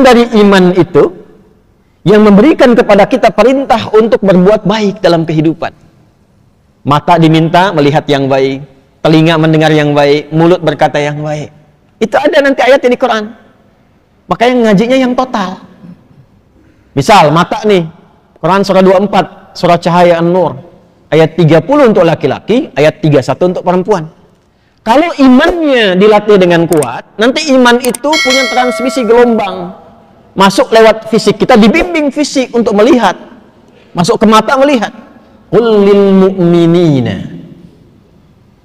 dari iman itu yang memberikan kepada kita perintah untuk berbuat baik dalam kehidupan. Mata diminta melihat yang baik, telinga mendengar yang baik, mulut berkata yang baik. Itu ada nanti ayatnya di Quran. Makanya ngajinya yang total. Misal mata nih, Quran surah 24, surah Cahaya An-Nur, ayat 30 untuk laki-laki, ayat 31 untuk perempuan. Kalau imannya dilatih dengan kuat, nanti iman itu punya transmisi gelombang. Masuk lewat fisik, kita dibimbing fisik untuk melihat. Masuk ke mata melihat. Qul lil mu'minina.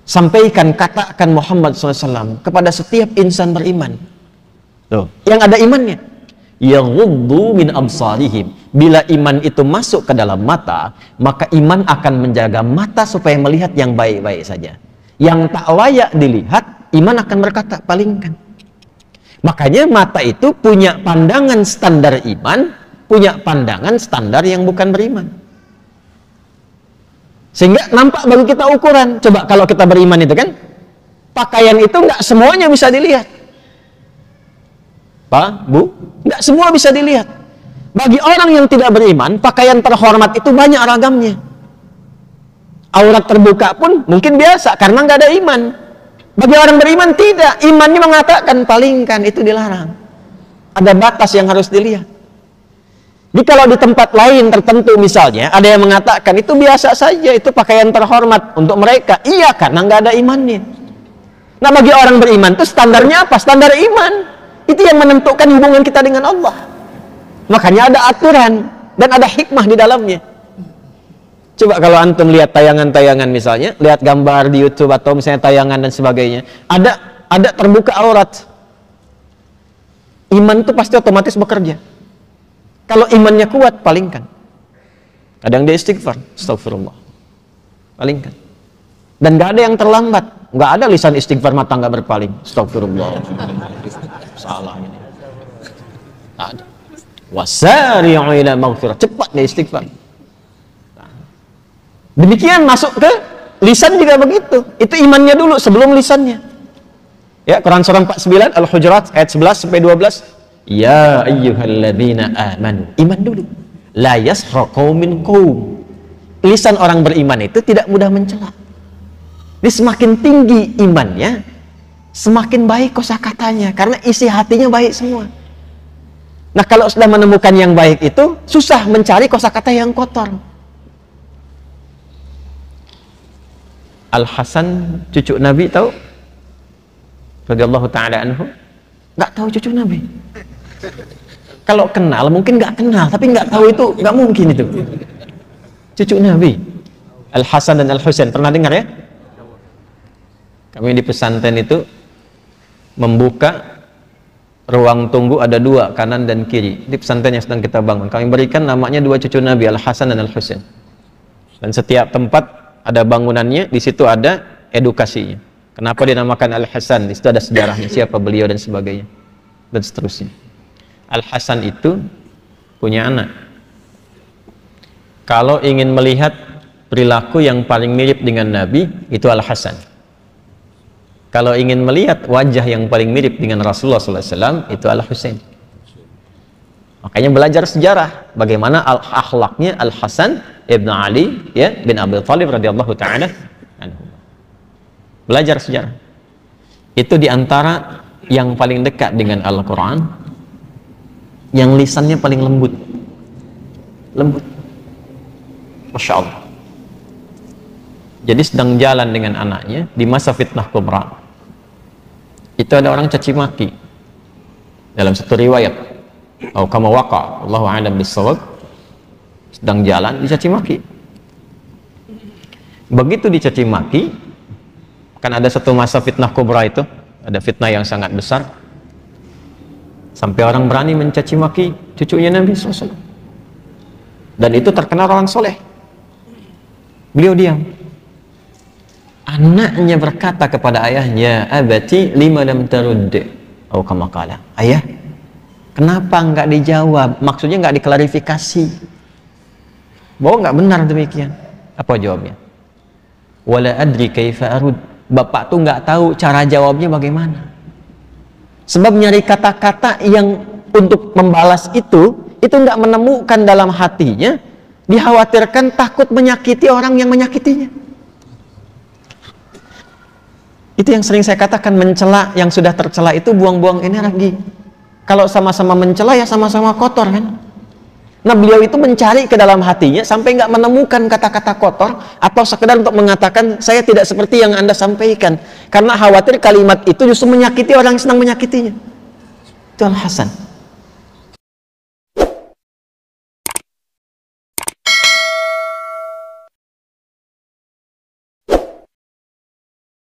Sampaikan, katakan Muhammad SAW kepada setiap insan beriman. Tuh, yang ada imannya. Yaghuddu min absarihim. Bila iman itu masuk ke dalam mata, maka iman akan menjaga mata supaya melihat yang baik-baik saja. Yang tak layak dilihat, iman akan berkata, palingkan. Makanya mata itu punya pandangan standar iman, punya pandangan standar yang bukan beriman. Sehingga nampak bagi kita ukuran. Coba kalau kita beriman itu kan, pakaian itu nggak semuanya bisa dilihat. Pak, Bu, nggak semua bisa dilihat. Bagi orang yang tidak beriman, pakaian terhormat itu banyak ragamnya. Aurat terbuka pun mungkin biasa karena nggak ada iman. Bagi orang beriman tidak, imannya mengatakan palingkan, itu dilarang. Ada batas yang harus dilihat. Jadi kalau di tempat lain tertentu misalnya ada yang mengatakan itu biasa saja, itu pakaian terhormat untuk mereka. Iya, karena nggak ada imannya. Nah, bagi orang beriman itu standarnya apa? Standar iman. Itu yang menentukan hubungan kita dengan Allah. Makanya ada aturan dan ada hikmah di dalamnya. Coba kalau antum lihat tayangan-tayangan misalnya, lihat gambar di YouTube atau misalnya tayangan dan sebagainya, ada terbuka aurat. Iman itu pasti otomatis bekerja. Kalau imannya kuat, palingkan. Kadang dia istighfar, astagfirullah, palingkan. Dan nggak ada yang terlambat, nggak ada lisan istighfar mata nggak berpaling, astagfirullah, salah ini. Ada. Wasari'u ila maghfirah, cepat dia istighfar. Demikian masuk ke lisan juga begitu. Itu imannya dulu sebelum lisannya. Ya, Quran surah 49 Al-Hujurat ayat 11 sampai 12. Ya ayyuhalladzina amanu. Iman dulu. La yasra qaumin qaum. Lisan orang beriman itu tidak mudah mencela. Ini semakin tinggi imannya, semakin baik kosakatanya karena isi hatinya baik semua. Nah, kalau sudah menemukan yang baik itu susah mencari kosakata yang kotor. Al-Hasan cucu Nabi tahu? Radhiyallahu ta'ala anhu. Nggak tahu cucu Nabi. Kalau kenal mungkin nggak kenal, tapi nggak tahu itu nggak mungkin itu. Cucu Nabi. Al-Hasan dan Al-Husain pernah dengar ya? Kami di pesantren itu membuka ruang tunggu ada dua, kanan dan kiri. Di pesantren yang sedang kita bangun. Kami berikan namanya dua cucu Nabi, Al-Hasan dan Al-Husain. Dan setiap tempat ada bangunannya, di situ ada edukasinya. Kenapa dinamakan Al-Hasan? Di situ ada sejarahnya, siapa beliau dan sebagainya, dan seterusnya. Al-Hasan itu punya anak. Kalau ingin melihat perilaku yang paling mirip dengan Nabi, itu Al-Hasan. Kalau ingin melihat wajah yang paling mirip dengan Rasulullah SAW, itu Al-Husain. Makanya belajar sejarah bagaimana akhlaknya Al-Hasan Ibn Ali ya bin Abi Thalib radhiyallahu ta'ala anhu. Belajar sejarah. Itu diantara yang paling dekat dengan Al-Quran, yang lisannya paling lembut. Lembut. Masya Allah. Jadi sedang jalan dengan anaknya di masa fitnah kubra. Itu ada orang caci maki. Dalam satu riwayat, atau kama waqa, Allahu a'lam bissawab, sedang jalan dicaci maki. Begitu dicaci maki, kan ada satu masa fitnah kubra itu, ada fitnah yang sangat besar, sampai orang berani mencaci maki cucunya Nabi SAW. Dan itu terkenal orang soleh. Beliau diam. Anaknya berkata kepada ayahnya, abati lima lam tarud, atau kama qala, ayah, kenapa enggak dijawab? Maksudnya enggak diklarifikasi bahwa enggak benar demikian. Apa jawabnya? Wala adri kaifa arud. Bapak tuh enggak tahu cara jawabnya bagaimana. Sebab nyari kata-kata yang untuk membalas itu nggak menemukan dalam hatinya, dikhawatirkan takut menyakiti orang yang menyakitinya. Itu yang sering saya katakan, mencela yang sudah tercela itu buang-buang energi. Kalau sama-sama mencela ya sama-sama kotor kan. Nah, beliau itu mencari ke dalam hatinya sampai nggak menemukan kata-kata kotor, atau sekedar untuk mengatakan saya tidak seperti yang Anda sampaikan, karena khawatir kalimat itu justru menyakiti orang yang sedang menyakitinya. Itu Al-Hasan.